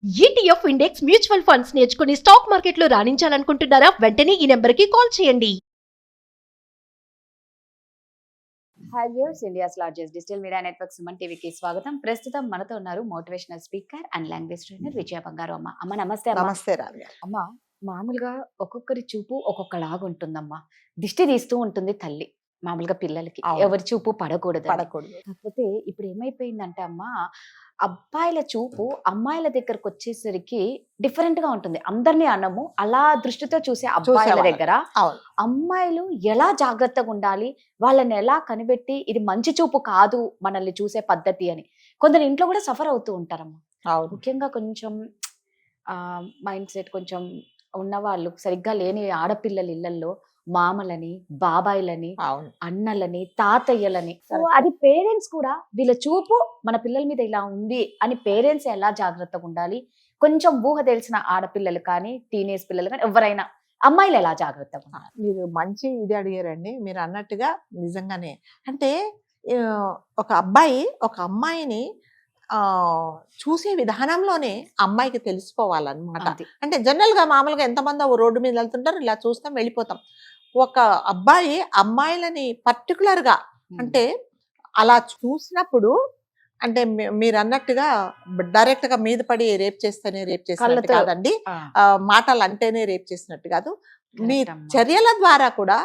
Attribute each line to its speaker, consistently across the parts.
Speaker 1: ETF index mutual funds నేర్చుకుని stock మార్కెట్లో రాణించాలనుకుంటున్నారా? వెంటనే ఈ నెంబర్కి కాల్ చేయండి.
Speaker 2: Hi viewers, India's largest digital media network Suman టీవీకి స్వాగతం. ప్రస్తుతం మనతో ఉన్నారు motivational speaker and language trainer Vijaya Bangaru Amma. అమ్మ నమస్తే అమ్మ.
Speaker 3: నమస్తే రావి గారు.
Speaker 2: అమ్మ, మామూలుగా ఒక్కొక్కరి చూపు ఒక్కొక్కలాగా ఉంటుందమ్మా. దిష్టి తీస్తూ ఉంటుంది తల్లి మామూలుగా పిల్లలకి,
Speaker 3: అవును.
Speaker 2: ఎవరి చూపు పడకూడదు.
Speaker 3: పడకూడదు.
Speaker 2: కాకపోతే ఇప్పుడు ఏమైపోయిందంటే అమ్మ, అబ్బాయిల చూపు అమ్మాయిల దగ్గరకు వచ్చేసరికి డిఫరెంట్ గా ఉంటుంది. అందరినీ అనము, అలా దృష్టితో చూసే అబ్బాయిల
Speaker 3: చూసేవాళ్ళం.
Speaker 2: దగ్గర
Speaker 3: అవును.
Speaker 2: అమ్మాయిలు ఎలా జాగ్రత్తగా ఉండాలి, వాళ్ళని ఎలా కనిపెట్టి ఇది మంచి చూపు కాదు మనల్ని చూసే పద్ధతి అని కొందరు ఇంట్లో కూడా సఫర్ అవుతూ ఉంటారమ్మా.
Speaker 3: అవును.
Speaker 2: ముఖ్యంగా కొంచెం మైండ్ సెట్ కొంచెం ఉన్నవాళ్ళు, సరిగ్గా లేని ఆడపిల్లల ఇళ్లలో మామలని, బాబాయిలని,
Speaker 3: అవును.
Speaker 2: అన్నలని, తాతయ్యలని, సో అది పేరెంట్స్ కూడా వీళ్ళ చూపు మన పిల్లల మీద ఇలా ఉంది అని పేరెంట్స్ ఎలా జాగ్రత్తగా ఉండాలి, కొంచెం ఊహ తెలిసిన ఆడపిల్లలు కానీ టీనేజ్ పిల్లలు కానీ ఎవరైనా అమ్మాయిలు ఎలా జాగ్రత్తగా ఉండాలి?
Speaker 3: మీరు మంచి ఇది అడిగారండి. మీరు అన్నట్టుగా నిజంగానే అంటే ఆ, ఒక అబ్బాయి ఒక అమ్మాయిని చూసే విధానంలోనే అమ్మాయికి తెలిసిపోవాలన్నమాట.
Speaker 2: అది.
Speaker 3: అంటే జనరల్ గా మామూలుగా ఎంతమంది రోడ్డు మీద వెళ్తుంటారు, ఇలా చూస్తాం వెళ్ళిపోతాం. ఒక అబ్బాయి అమ్మాయిలని పర్టికులర్ గా అంటే అలా చూసినప్పుడు అంటే మీరు అన్నట్టుగా డైరెక్ట్ గా మీద పడి రేప్ చేస్తేనే రేప్ చేసినట్టు
Speaker 2: కళ్ళతో.
Speaker 3: కాదండి. మాటలు అంటేనే రేప్ చేసినట్టు కాదు. మీ
Speaker 2: Correct అమ్మా.
Speaker 3: చర్యల ద్వారా కూడా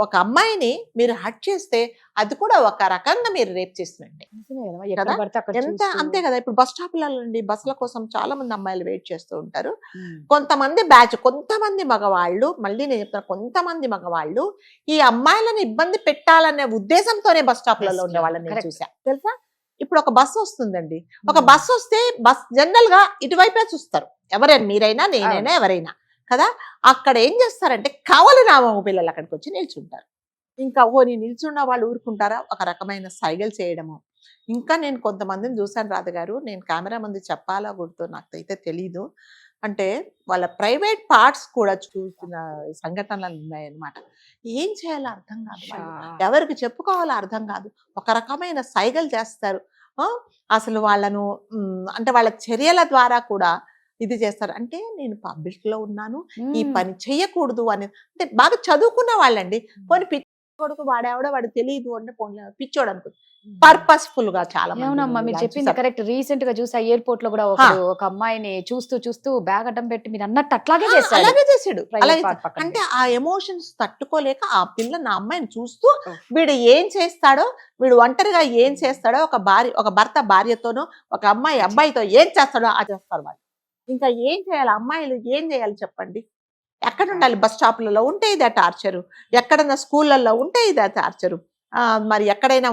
Speaker 3: ఒక అమ్మాయిని మీరు హట్ చేస్తే అది కూడా ఒక రకంగా మీరు రేప్ చేసినట్టే
Speaker 2: నిజమే కదా, ఎక్కడ
Speaker 3: కదా?
Speaker 2: పడితే అక్కడ
Speaker 3: ఎంత
Speaker 2: చూస్తూ.
Speaker 3: అంతే కదా. ఇప్పుడు బస్ స్టాప్లలో నుండి బస్సుల కోసం చాలా మంది అమ్మాయిలు వెయిట్ చేస్తూ ఉంటారు.
Speaker 2: ఉమ్.
Speaker 3: కొంతమంది బ్యాచ్, కొంతమంది మగవాళ్ళు, మళ్ళీ నేను చెప్తాను, కొంతమంది మగవాళ్ళు ఈ అమ్మాయిలను ఇబ్బంది పెట్టాలనే ఉద్దేశంతోనే బస్ స్టాప్లలో
Speaker 2: Yes,
Speaker 3: ఉండే వాళ్ళని నేను
Speaker 2: correct.
Speaker 3: చూసా తెలుసా. ఇప్పుడు ఒక బస్సు వస్తుందండి, ఒక
Speaker 2: ఉమ్.
Speaker 3: బస్సు వస్తే బస్ జనరల్ గా ఇటువైపే చూస్తారు, ఎవరైనా మీరైనా నేనైనా ఎవరైనా కదా. అక్కడ ఏం చేస్తారంటే కావాలని ఆ మగ పిల్లలు అక్కడికి వచ్చి నిల్చుంటారు. ఇంకా ఓని నిల్చున్న వాళ్ళు ఊరుకుంటారా, ఒక రకమైన సైగలు చేయడము. ఇంకా నేను కొంతమందిని చూశాను రాధగారు, నేను కెమెరా ముందు చెప్పాలా గుర్తు నాకైతే తెలీదు. అంటే వాళ్ళ ప్రైవేట్ పార్ట్స్ కూడా చూసిన సంఘటనలు ఉన్నాయన్నమాట. ఏం చేయాలో అర్థం కాదు వాళ్ళు. ఎవరికి చెప్పుకోవాలో అర్థం కాదు. ఒక రకమైన సైగలు చేస్తారు. ఆ, అసలు వాళ్ళను అంటే వాళ్ళ చర్యల ద్వారా కూడా ఇది చేస్తారు. అంటే నేను పబ్లిక్ లో ఉన్నాను, ఈ పని చెయ్యకూడదు అని. అంటే బాగా చదువుకున్న వాళ్ళండి. పోనీ పిచ్చి కొడుకు వాడేవాడో వాడు తెలియదు అంటే పోనీ పిచ్చోడు అనుకో, పర్పస్ఫుల్ గా చాలా మంది
Speaker 2: అవునమ్మా, మీరు
Speaker 3: ఇలా
Speaker 2: చెప్పింది
Speaker 3: చూసారు.
Speaker 2: కరెక్ట్. రీసెంట్ గా చూసా ఎయిర్పోర్ట్ లో కూడా ఒక అమ్మాయిని చూస్తూ చూస్తూ బ్యాగ్ అడ్డం పెట్టి మీరు అన్నట్టు అట్లాగే చేశాడు.
Speaker 3: అలాగే చేసాడు.
Speaker 2: Private
Speaker 3: అలాగే
Speaker 2: part పక్కన
Speaker 3: అంటే ఆ ఎమోషన్స్ తట్టుకోలేక ఆ పిల్ల నా అమ్మాయిని చూస్తూ
Speaker 2: Oh.
Speaker 3: వీడు ఏం చేస్తాడో, వీడు ఒంటరిగా ఏం చేస్తాడో, ఒక భర్త భార్యతోనో, ఒక అమ్మాయి అబ్బాయితో ఏం చేస్తాడో అది చేస్తారు వాళ్ళు. ఇంకా ఏం చేయాలి అమ్మాయిలు, ఏం చేయాలి చెప్పండి. ఎక్కడ ఉండాలి? బస్ స్టాప్లలో ఉంటే ఇదే టార్చరు, ఎక్కడన్నా స్కూళ్ళల్లో ఉంటే ఇదే టార్చరు, మరి ఎక్కడైనా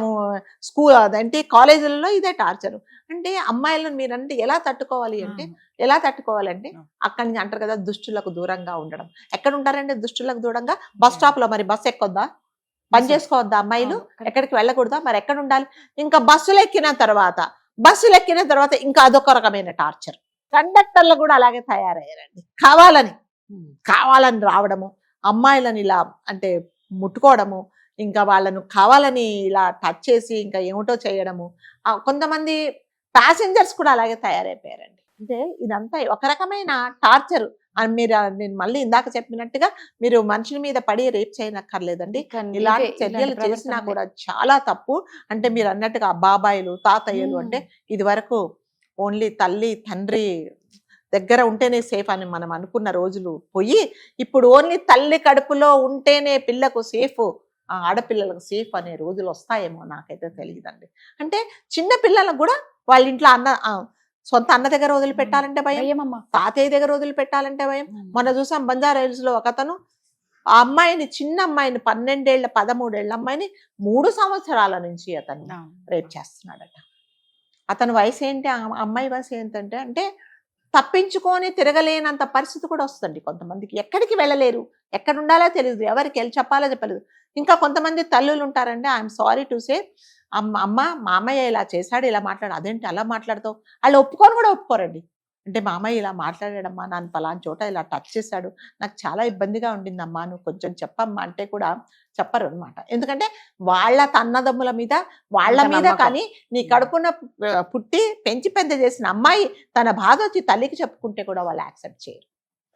Speaker 3: స్కూల్ అదంటే కాలేజీలలో ఇదే టార్చరు. అంటే అమ్మాయిలను మీరంటే ఎలా తట్టుకోవాలి అంటే, ఎలా తట్టుకోవాలంటే అక్కడి నుంచి అంటారు కదా, దుష్టులకు దూరంగా ఉండడం. ఎక్కడ ఉంటారంటే దుష్టులకు దూరంగా? బస్ స్టాప్ లో. మరి బస్ ఎక్కొద్దా? పని చేసుకోవద్దా అమ్మాయిలు? ఎక్కడికి వెళ్ళకూడదా? మరి ఎక్కడ ఉండాలి? ఇంకా బస్సులు ఎక్కిన తర్వాత ఇంకా అదొక రకమైన టార్చర్. కండక్టర్లు కూడా అలాగే తయారయ్యారండి. కావాలని రావడము, అమ్మాయిలను ఇలా అంటే ముట్టుకోవడము, ఇంకా వాళ్ళను కావాలని ఇలా టచ్ చేసి ఇంకా ఏమిటో చేయడము. కొంతమంది ప్యాసింజర్స్ కూడా అలాగే తయారైపోయారండి. అంటే ఇదంతా ఒక రకమైన టార్చర్. నేను మళ్ళీ ఇందాక చెప్పినట్టుగా మీరు మనుషుల మీద పడి రేప్ చేయనక్కర్లేదండి. ఇలాంటి చర్యలు చేసినా కూడా చాలా తప్పు. అంటే మీరు అన్నట్టుగా బాబాయిలు, తాతయ్యలు అంటే ఇది వరకు ఓన్లీ తల్లి తండ్రి దగ్గర ఉంటేనే సేఫ్ అని మనం అనుకున్న రోజులు పోయి, ఇప్పుడు ఓన్లీ తల్లి కడుపులో ఉంటేనే పిల్లకు సేఫ్, ఆడపిల్లలకు సేఫ్ అనే రోజులు వస్తాయేమో, నాకైతే తెలియదండి. అంటే చిన్న పిల్లలకు కూడా వాళ్ళ ఇంట్లో సొంత అన్న దగ్గర వదిలిపెట్టాలంటే భయం, తాతయ్య దగ్గర వదిలిపెట్టాలంటే భయం. మొన్న చూసాం బంజారా హిల్స్ లో ఒకతను ఆ అమ్మాయిని, చిన్న అమ్మాయిని, 12 ఏళ్ల 13 ఏళ్ల అమ్మాయిని 3 సంవత్సరాల నుంచి అతను రేప్ చేస్తున్నాడట. అతని వయసు ఏంటి, ఆ అమ్మాయి వయసు ఏంటంటే అంటే తప్పించుకొని తిరగలేనంత పరిస్థితి కూడా వస్తుంది కొంతమందికి. ఎక్కడికి వెళ్ళలేరు, ఎక్కడ ఉండాలో తెలియదు, ఎవరికి వెళ్ళి చెప్పాలో చెప్పలేదు. ఇంకా కొంతమంది తల్లులు ఉంటారండి, ఐఎమ్ సారీ టు సే, అమ్మ మామయ్య ఇలా చేశాడు, ఇలా మాట్లాడు. అదేంటి అలా మాట్లాడతావు? వాళ్ళు ఒప్పుకొని కూడా ఒప్పుకోరండి. అంటే మా అమ్మాయి ఇలా మాట్లాడాడమ్మా, నన్ను పలానా చోట ఇలా టచ్ చేశాడు, నాకు చాలా ఇబ్బందిగా ఉండిందమ్మా, నువ్వు కొంచెం చెప్పమ్మా అంటే కూడా చెప్పరు అనమాట. ఎందుకంటే వాళ్ళ అన్నదమ్ముల మీద వాళ్ళ
Speaker 2: అంత
Speaker 3: మీద
Speaker 2: నమ్మకం.
Speaker 3: కానీ నీ కడుపున పుట్టి పెంచి పెద్ద చేసిన అమ్మాయి తన బాధ వచ్చి తల్లికి చెప్పుకుంటే కూడా వాళ్ళు యాక్సెప్ట్ చేయరు.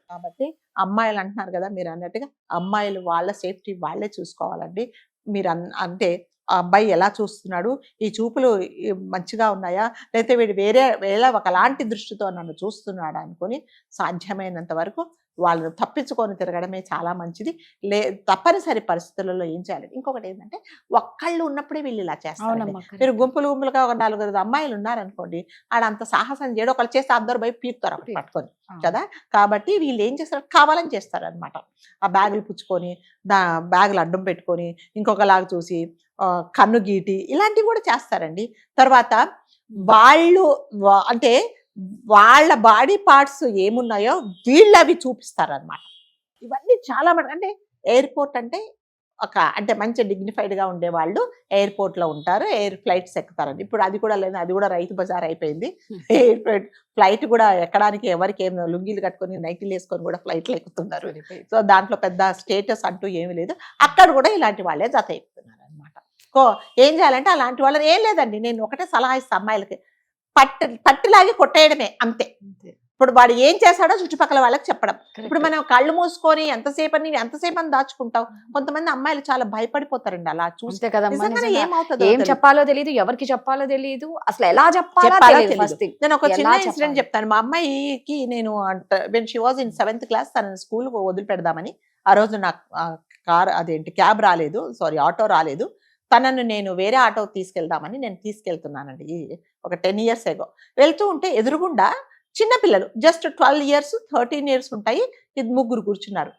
Speaker 3: కాబట్టి అమ్మాయిలు అంటున్నారు కదా మీరు అన్నట్టుగా, అమ్మాయిలు వాళ్ళ సేఫ్టీ వాళ్ళే చూసుకోవాలండి. మీరు అంటే ఆ అబ్బాయి ఎలా చూస్తున్నాడు, ఈ చూపులు మంచిగా ఉన్నాయా, లేకపోతే వీడు వేరే ఒకలాంటి దృష్టితో నన్ను చూస్తున్నాడు అనుకుని సాధ్యమైనంత వరకు వాళ్ళను తప్పించుకొని తిరగడమే చాలా మంచిది. తప్పనిసరి పరిస్థితులలో ఏం చేయాలి. ఇంకొకటి ఏంటంటే ఒక్కళ్ళు ఉన్నప్పుడే వీళ్ళు ఇలా చేస్తారు. మీరు గుంపులుగా ఒక 4 అమ్మాయిలు ఉన్నారనుకోండి, ఆడంత సాహసం చేయడం, ఒకళ్ళు చేస్తే అందరు పోయి పీకుతారు ఒకటి పట్టుకొని కదా. కాబట్టి వీళ్ళు ఏం చేస్తారు, కావాలని చేస్తారు అనమాట. ఆ బ్యాగులు పుచ్చుకొని బ్యాగులు అడ్డం పెట్టుకొని ఇంకొకలాగా చూసి కన్ను గీటి ఇలాంటివి కూడా చేస్తారండి. తర్వాత వాళ్ళు అంటే వాళ్ళ బాడీ పార్ట్స్ ఏమున్నాయో వీళ్ళు అవి చూపిస్తారనమాట. ఇవన్నీ చాలా అంటే ఎయిర్పోర్ట్ అంటే అంటే మంచి డిగ్నిఫైడ్గా ఉండేవాళ్ళు ఎయిర్పోర్ట్లో ఉంటారు, ఎయిర్ ఫ్లైట్స్ ఎక్కుతారండి. ఇప్పుడు అది కూడా లేదు, అది కూడా రైతు బజార్ అయిపోయింది. ఫ్లైట్ కూడా ఎక్కడానికి ఎవరికి ఏం లుంగీలు కట్టుకొని నైటీలు వేసుకొని కూడా ఫ్లైట్లు ఎక్కుతున్నారు. సో దాంట్లో పెద్ద స్టేటస్ అంటూ ఏమీ లేదు. అక్కడ కూడా ఇలాంటి వాళ్ళే జత ఎక్కుతున్నారు అనమాట. ఏం చేయాలంటే అలాంటి వాళ్ళని ఏం లేదండి, నేను ఒకటే సలహా ఇస్తాను అమ్మాయిలకి, పట్టులాగి కొట్టేయడమే అంతే. ఇప్పుడు వాడు ఏం చేశాడో చుట్టుపక్కల వాళ్ళకి చెప్పడం. ఇప్పుడు మనం కళ్ళు మూసుకొని ఎంతసేపు అని దాచుకుంటావు. కొంతమంది అమ్మాయిలు చాలా భయపడిపోతారండి అలా చూస్తే కదా.
Speaker 2: ఏం చెప్పాలో తెలియదు, ఎవరికి చెప్పాలో తెలియదు, అసలు ఎలా చెప్పాలో తెలియదు.
Speaker 3: నేను ఒక చిన్న ఇన్సిడెంట్ చెప్తాను. మా అమ్మాయికి నేను when she was in 7th class తన స్కూల్ వదిలి పెడదామని, ఆ రోజు నాకు క్యాబ్ రాలేదు, సారీ ఆటో రాలేదు. తనను నేను వేరే ఆటో తీసుకెళ్దామని నేను తీసుకెళ్తున్నానండి. ఒక 10 years ago వెళ్తూ ఉంటే ఎదురుగుండా చిన్నపిల్లలు జస్ట్ 12 years 13 years ఉంటాయి, 3 కూర్చున్నారు.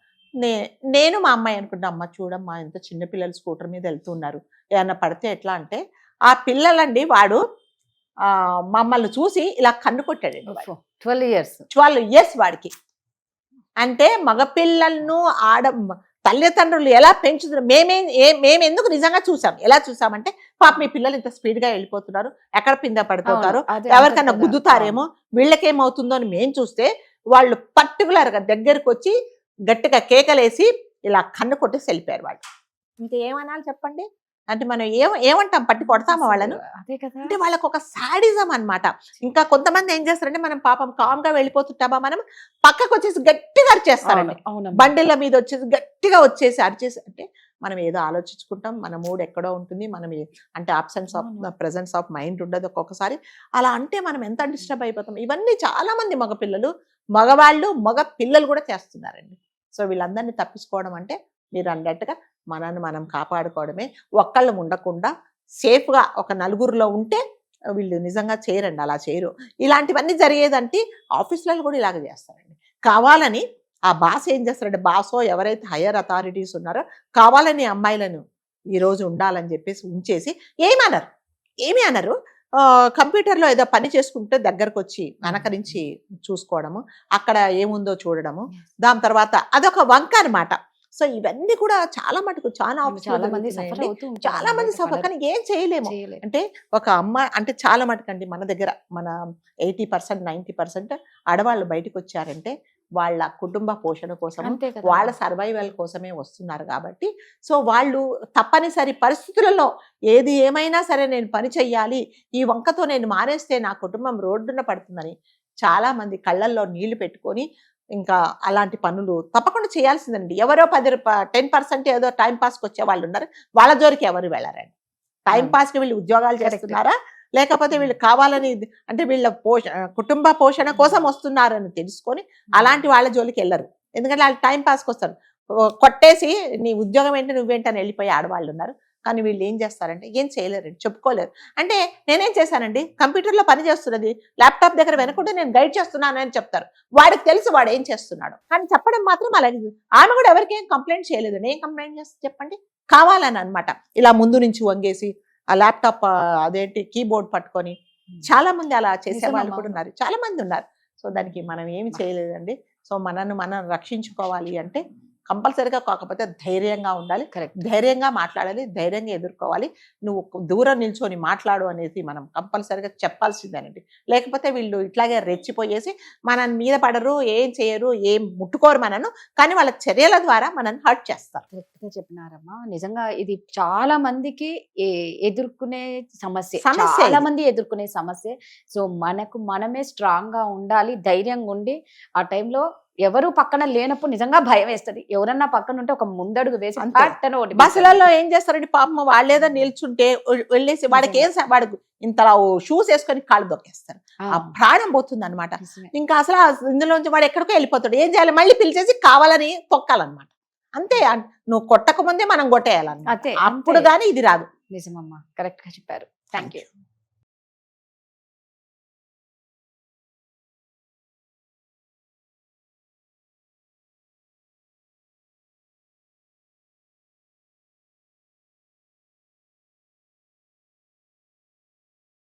Speaker 3: నేను మా అమ్మాయి అనుకుంటా, అమ్మ చూడమ్మా ఎంత చిన్నపిల్లలు స్కూటర్ మీద వెళ్తున్నారు, ఏమన్నా పడితే ఎట్లా అంటే, ఆ పిల్లలండి వాడు మమ్మల్ని చూసి ఇలా కన్ను కొట్టాడండి. 12 years వాడికి. అంటే మగపిల్లలను తల్లిదండ్రులు ఎలా పెంచుతున్నారు, మేము ఎందుకు నిజంగా చూసాం. ఎలా చూసామంటే పాప మీ పిల్లలు ఇంత స్పీడ్గా వెళ్ళిపోతున్నారు, ఎక్కడ పింద పడిపోతారు, ఎవరికైనా గుద్దుతారేమో, వీళ్ళకేమవుతుందో అని మేము చూస్తే వాళ్ళు పర్టికులర్గా దగ్గరకు వచ్చి గట్టిగా కేకలేసి ఇలా కన్ను కొట్టేసి వెళ్ళిపోయారు వాళ్ళు. ఇంకేమనాలి చెప్పండి. అంటే మనం ఏమంటాం, పట్టి కొడతామా వాళ్ళను? అంటే వాళ్ళకు ఒక సాడిజం అనమాట. ఇంకా కొంతమంది ఏం చేస్తారంటే, మనం పాపం కామ్గా వెళ్ళిపోతుంటామా, మనం పక్కకు వచ్చేసి గట్టిగా అరిచేస్తారండి, బండిల మీద వచ్చేసి గట్టిగా వచ్చేసి అరిచేసి. అంటే మనం ఏదో ఆలోచించుకుంటాం, మన మూడ్ ఎక్కడో ఉంటుంది, మనం అంటే absence of presence of mind ఉండదు ఒక్కొక్కసారి. అలా అంటే మనం ఎంత డిస్టర్బ్ అయిపోతాం. ఇవన్నీ చాలా మంది మగవాళ్ళు మగ పిల్లలు కూడా చేస్తున్నారండి. సో వీళ్ళందరినీ తప్పించుకోవడం అంటే మీరు అన్నట్టుగా మనల్ని మనం కాపాడుకోవడమే. ఒక్కళ్ళు ఉండకుండా సేఫ్గా ఒక 4గురిలో ఉంటే వీళ్ళు నిజంగా చేయరండి, అలా చేయరు. ఇలాంటివన్నీ జరిగేదంటే ఆఫీసులలో కూడా ఇలాగ చేస్తారండి. కావాలని ఆ బాస్ ఏం చేస్తారంటే, బాసో ఎవరైతే హయ్యర్ అథారిటీస్ ఉన్నారో కావాలని అమ్మాయిలను ఈరోజు ఉండాలని చెప్పేసి ఉంచేసి ఏమీ అనరు. కంప్యూటర్లో ఏదో పని చేసుకుంటే దగ్గరకు వచ్చి వెనకరించి చూసుకోవడము, అక్కడ ఏముందో చూడడము, దాని తర్వాత అదొక వంక అనమాట. సో ఇవన్నీ కూడా చాలా మటుకు చాలా మంది సఫర్, కానీ ఏం చేయలేము. అంటే ఒక అమ్మాయి అంటే చాలా మటుకు అండి మన దగ్గర మన 80% 90% ఆడవాళ్ళు బయటకు వచ్చారంటే వాళ్ళ కుటుంబ పోషణ కోసం, వాళ్ళ సర్వైవల్ కోసమే వస్తున్నారు. కాబట్టి సో వాళ్ళు తప్పనిసరి పరిస్థితులలో ఏది ఏమైనా సరే నేను పని చెయ్యాలి, ఈ వంకతో నేను మానేస్తే నా కుటుంబం రోడ్డున పడుతుందని చాలా మంది కళ్ళల్లో నీళ్లు పెట్టుకొని ఇంకా అలాంటి పనులు తప్పకుండా చేయాల్సిందండి. ఎవరో 10% ఏదో టైం పాస్కి వచ్చే వాళ్ళు ఉన్నారు, వాళ్ళ జోలికి ఎవరు వెళ్ళారండి. టైం పాస్కి వీళ్ళు ఉద్యోగాలు చేస్తున్నారా, లేకపోతే వీళ్ళు కావాలని అంటే వీళ్ళ కుటుంబ పోషణ కోసం వస్తున్నారని తెలుసుకొని అలాంటి వాళ్ళ జోలికి వెళ్ళరు. ఎందుకంటే వాళ్ళు టైం పాస్కి వస్తారు, కొట్టేసి నీ ఉద్యోగం ఏంటి నువ్వేంటని వెళ్ళిపోయి ఆడవాళ్ళు ఉన్నారు. కానీ వీళ్ళు ఏం చేస్తారంటే ఏం చేయలేరండి, చెప్పుకోలేరు. అంటే నేనేం చేశానండి, కంప్యూటర్లో పని చేస్తున్నది ల్యాప్టాప్ దగ్గర వెనకుంటే నేను గైడ్ చేస్తున్నాను అని చెప్తారు. వాడికి తెలుసు వాడు ఏం చేస్తున్నాడు, కానీ చెప్పడం మాత్రం అలాగే. ఆమె కూడా ఎవరికి ఏం కంప్లైంట్ చేయలేదు. నేను కంప్లైంట్ చేస్తే చెప్పండి, కావాలని అనమాట ఇలా ముందు నుంచి వంగేసి ఆ ల్యాప్టాప్ అదేంటి కీబోర్డ్ పట్టుకొని చాలా మంది అలా చేసే వాళ్ళు కూడా ఉన్నారు, చాలా మంది ఉన్నారు. సో దానికి మనం ఏమి చేయలేదండి. సో మనం రక్షించుకోవాలి అంటే కంపల్సరీగా. కాకపోతే ధైర్యంగా ఉండాలి,
Speaker 2: కరెక్ట్.
Speaker 3: ధైర్యంగా మాట్లాడాలి, ధైర్యంగా ఎదుర్కోవాలి. నువ్వు దూరం నిల్చొని మాట్లాడు అనేది మనం కంపల్సరీగా చెప్పాల్సిందేనండి. లేకపోతే వీళ్ళు ఇట్లాగే రెచ్చిపోయేసి మన మీద పడరు, ఏం చేయరు, ఏం ముట్టుకోరు మనను, కానీ వాళ్ళ చర్యల ద్వారా మనల్ని హర్ట్ చేస్తారు.
Speaker 2: కరెక్ట్ గా చెప్పినారమ్మా. నిజంగా ఇది చాలా మందికి ఎదుర్కొనే సమస్య,
Speaker 3: సమస్య
Speaker 2: చాలా
Speaker 3: ఇది.
Speaker 2: మంది ఎదుర్కొనే సమస్య. సో మనకు మనమే స్ట్రాంగ్ గా ఉండాలి, ధైర్యంగా ఉండి ఆ టైంలో ఎవరు పక్కన లేనప్పుడు నిజంగా భయం వేస్తది. ఎవరన్నా పక్కన ఉంటే ఒక ముందడుగు వేసి
Speaker 3: అంతే.
Speaker 2: పట్టన ఒకటి
Speaker 3: బస్సులలో ఏం చేస్తారండి పాపం, వాళ్ళేదో నిల్చుంటే వెళ్ళేసి వాడికి ఏం వాడు ఇంతలా షూస్ వేసుకొని కాళ్ళు దొక్కేస్తారు. ఆ ప్రాణం పోతుంది అనమాట.
Speaker 2: నిజమే.
Speaker 3: ఇంకా అసలు ఇందులోంచి వాడు ఎక్కడికో వెళ్ళిపోతాడు. ఏం చేయాలి, మళ్ళీ పిలిచేసి కావాలని తొక్కాలన్నమాట. అంతే. నువ్వు కొట్టక ముందే మనం కొట్టేయాలన్నమాట.
Speaker 2: అంతే,
Speaker 3: అప్పుడు
Speaker 2: అంతే.
Speaker 3: కానీ ఇది రాదు.
Speaker 2: నిజమమ్మా, కరెక్ట్ గా చెప్పారు. Thank you.